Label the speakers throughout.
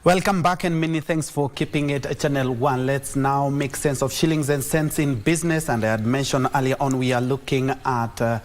Speaker 1: Welcome back and many thanks for keeping it Channel 1. Let's now make sense of shillings and cents in business. And I had mentioned earlier on we are looking at the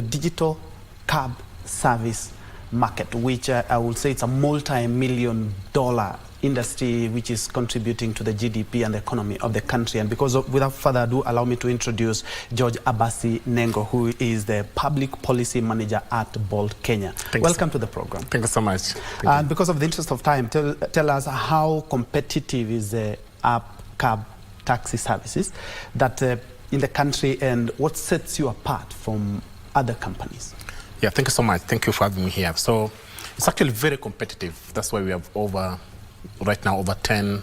Speaker 1: digital cab service market, which I will say it's a multi-million-dollar industry which is contributing to the GDP and the economy of the country. And without further ado, allow me to introduce George Abasi Nengo, who is the Public Policy Manager at Bolt Kenya. Welcome to the program.
Speaker 2: Thank you so much.
Speaker 1: And because of the interest of time, tell us how competitive is the cab taxi services that in the country, and what sets you apart from other companies?
Speaker 2: Yeah, thank you so much. Thank you for having me here. So it's actually very competitive. That's why we have right now over 10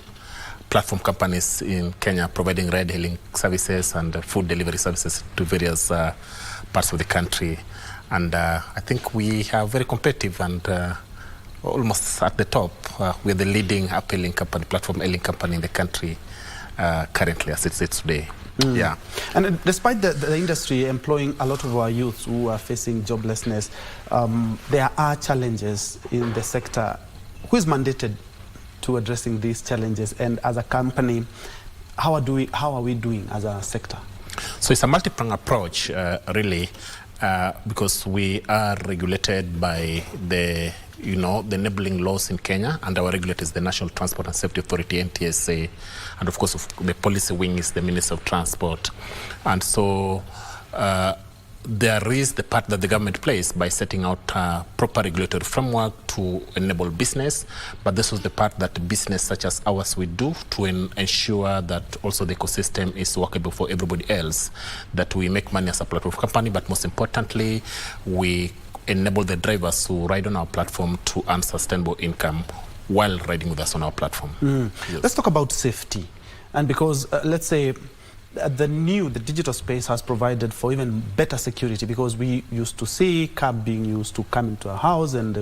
Speaker 2: platform companies in Kenya providing ride-hailing services and food delivery services to various parts of the country. And I think we are very competitive and almost at the top. We're the leading app-hailing company, platform hailing company in the country currently as it sits today. Yeah.
Speaker 1: And despite the industry employing a lot of our youth who are facing joblessness, there are challenges in the sector. Who is mandated to addressing these challenges, and as a company, how are we doing as a sector?
Speaker 2: So it's a multi-pronged approach, really, because we are regulated by the enabling laws in Kenya, and our regulator is the National Transport and Safety Authority, NTSA, and of course the policy wing is the Minister of Transport. And so there is the part that the government plays by setting out proper regulatory framework to enable business, but this was the part that business such as ours we do to ensure that also the ecosystem is workable for everybody else, that we make money as a platform company, but most importantly, we enable the drivers who ride on our platform to earn sustainable income while riding with us on our platform.
Speaker 1: Yes. Let's talk about safety. And because, let's say, the digital space has provided for even better security, because we used to see cab being used to come into a house and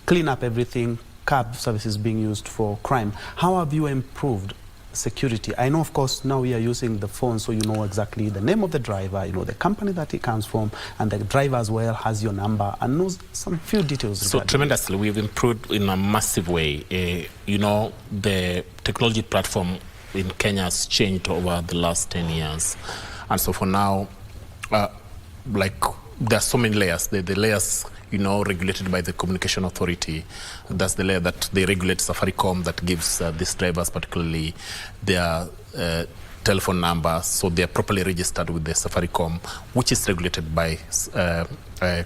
Speaker 1: clean up everything, cab services being used for crime. How have you improved security? I know, of course, now we are using the phone, so you know exactly the name of the driver, you know the company that he comes from, and the driver as well has your number and knows some few details.
Speaker 2: So tremendously, we've improved in a massive way. The technology platform in Kenya has changed over the last 10 years. And so for now, there are so many layers. The layers, regulated by the Communication Authority. That's the layer that they regulate Safaricom, that gives these drivers particularly their telephone number, so they are properly registered with the Safaricom, which is regulated by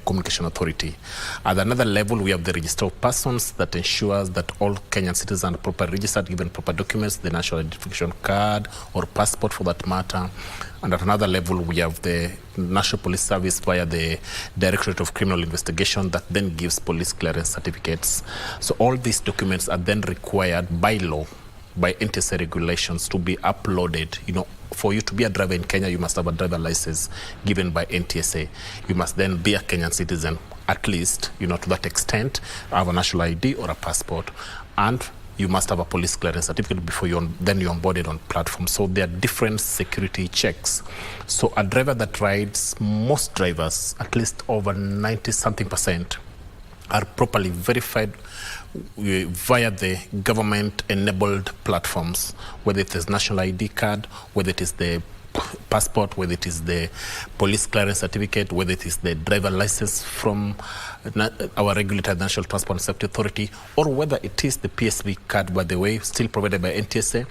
Speaker 2: Communication Authority. At another level, we have the register of persons that ensures that all Kenyan citizens are properly registered, given proper documents, the national identification card or passport for that matter. And at another level, we have the National Police Service via the Directorate of Criminal Investigation that then gives police clearance certificates. So all these documents are then required by law, by NTSA regulations, to be uploaded. For you to be a driver in Kenya, you must have a driver license given by NTSA. You must then be a Kenyan citizen, at least, to that extent, have a national ID or a passport, and you must have a police clearance certificate before you're onboarded on platform. So there are different security checks. So a driver that rides, most drivers, at least over 90-something%, are properly verified via the government-enabled platforms, whether it is national ID card, whether it is the passport, whether it is the police clearance certificate, whether it is the driver license from our regulator, National Transport and Safety Authority, or whether it is the PSV card, by the way, still provided by NTSA.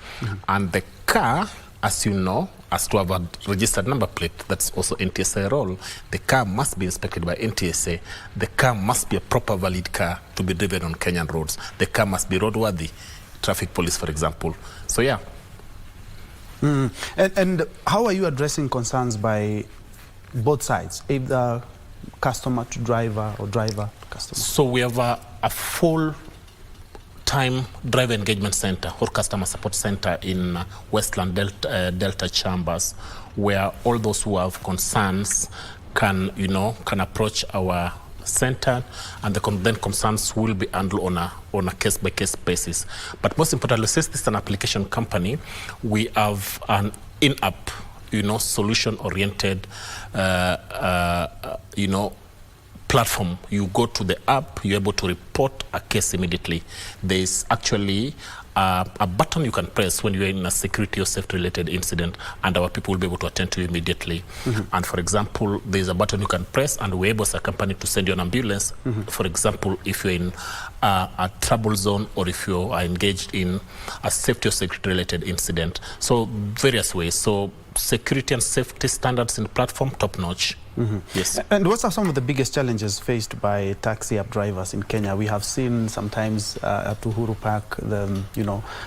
Speaker 2: And the car, as you know, has to have a registered number plate. That's also NTSA role. The car must be inspected by NTSA. The car must be a proper valid car to be driven on Kenyan roads. The car must be roadworthy. Traffic police, for example. So yeah.
Speaker 1: And how are you addressing concerns by both sides, either customer to driver or driver to customer?
Speaker 2: So we have a full time driver engagement center or customer support center in Westland Delta Chambers, where all those who have concerns can approach our center, and then concerns will be handled on a case-by-case basis. But most importantly, since this is an application company, we have an in-app, solution-oriented, platform, you go to the app, you're able to report a case immediately. There's actually a button you can press when you're in a security or safety-related incident, and our people will be able to attend to you immediately. And for example, there's a button you can press, and we're able as a company to send you an ambulance. For example, if you're in a trouble zone, or if you are engaged in a safety or security-related incident. So various ways. So security and safety standards in the platform, top-notch. Yes.
Speaker 1: And what are some of the biggest challenges faced by taxi app drivers in Kenya? We have seen sometimes at Uhuru Park,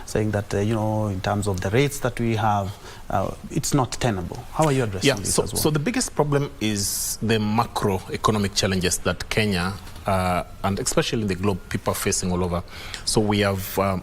Speaker 1: saying that, in terms of the rates that we have, it's not tenable. How are you addressing this as well?
Speaker 2: So the biggest problem is the macroeconomic challenges that Kenya, and especially in the globe, people are facing all over. So we have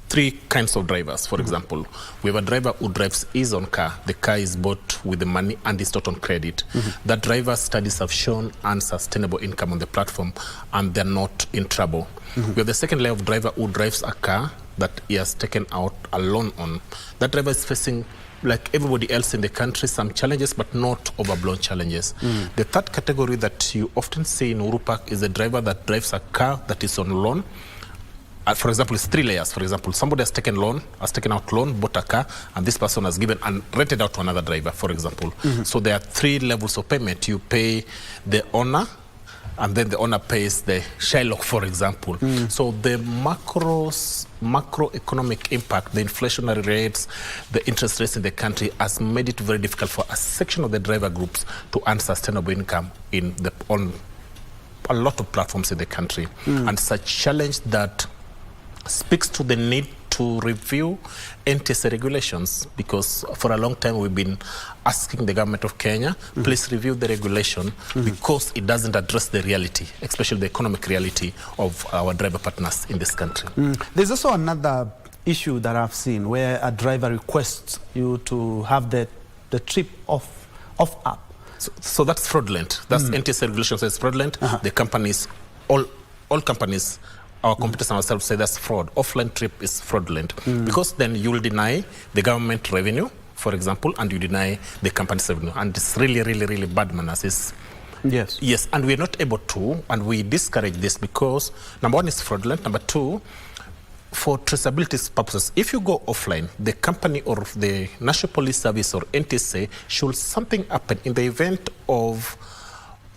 Speaker 2: three kinds of drivers. For example, we have a driver who drives his own car. The car is bought with the money and is not on credit. That driver, studies have shown, unsustainable income on the platform, and they're not in trouble. We have the second layer of driver who drives a car that he has taken out a loan on. That driver is facing, like everybody else in the country, some challenges, but not overblown challenges. The third category that you often see in Uhuru Park is the driver that drives a car that is on loan. For example, it's three layers. For example, somebody has taken out loan, bought a car, and this person has given and rented out to another driver, for example. So there are three levels of payment. You pay the owner, and then the owner pays the Shylock, for example. So the macroeconomic impact, the inflationary rates, the interest rates in the country has made it very difficult for a section of the driver groups to earn sustainable income on a lot of platforms in the country. And it's a challenge that speaks to the need to review NTSA regulations, because for a long time we've been asking the government of Kenya, please review the regulation, because it doesn't address the reality, especially the economic reality of our driver partners in this country.
Speaker 1: There's also another issue that I've seen where a driver requests you to have the trip off app.
Speaker 2: So that's fraudulent. That's NTSA regulation says fraudulent. The companies, all companies, our competitors and ourselves say that's fraud. Offline trip is fraudulent, because then you will deny the government revenue, for example, and you deny the company's revenue. And it's really, really, really bad manners. Yes, and we're not able to, and we discourage this because, number one, it's fraudulent. Number two, for traceability purposes, if you go offline, the company or the National Police Service or NTSA, should something happen in the event of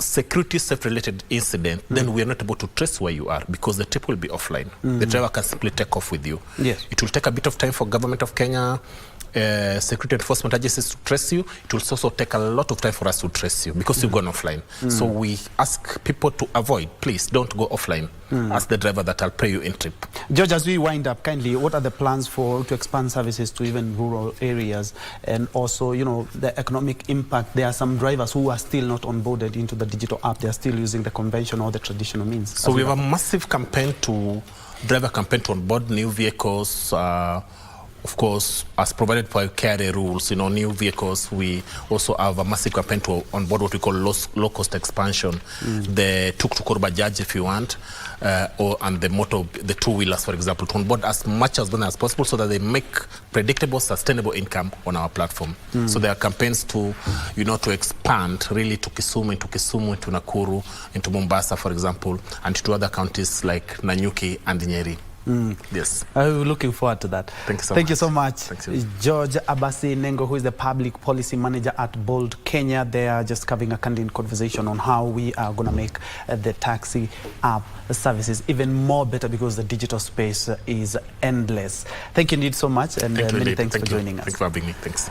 Speaker 2: security safety-related incident, then we are not able to trace where you are, because the trip will be offline. The driver can simply take off with you. It will take a bit of time for government of Kenya, security enforcement agencies to trace you. It will also take a lot of time for us to trace you, because you've gone offline. So we ask people to avoid, please don't go offline. Ask the driver that I'll pay you in trip.
Speaker 1: George, as we wind up, kindly, what are the plans to expand services to even rural areas? And also, the economic impact. There are some drivers who are still not onboarded into the digital app. They are still using the conventional or the traditional means.
Speaker 2: So we have a massive driver campaign to onboard new vehicles, of course, as provided by KRA rules, new vehicles. We also have a massive campaign to onboard what we call low-cost expansion. The tuk-tuk or bajaj, if you want, and the two-wheelers, for example, to onboard as much as possible, so that they make predictable, sustainable income on our platform. So there are campaigns to, to expand really to Kisumu, into Nakuru, into Mombasa, for example, and to other counties like Nanyuki and Nyeri. Yes.
Speaker 1: I'm looking forward to that.
Speaker 2: Thank you so much.
Speaker 1: Thank you so much. George Abasi Nengo, who is the Public Policy Manager at Bold Kenya. They are just having a candid conversation on how we are going to make the taxi app services even more better, because the digital space is endless. Thank you indeed so much, and many thanks for joining us.
Speaker 2: Thank you for having me. Thanks.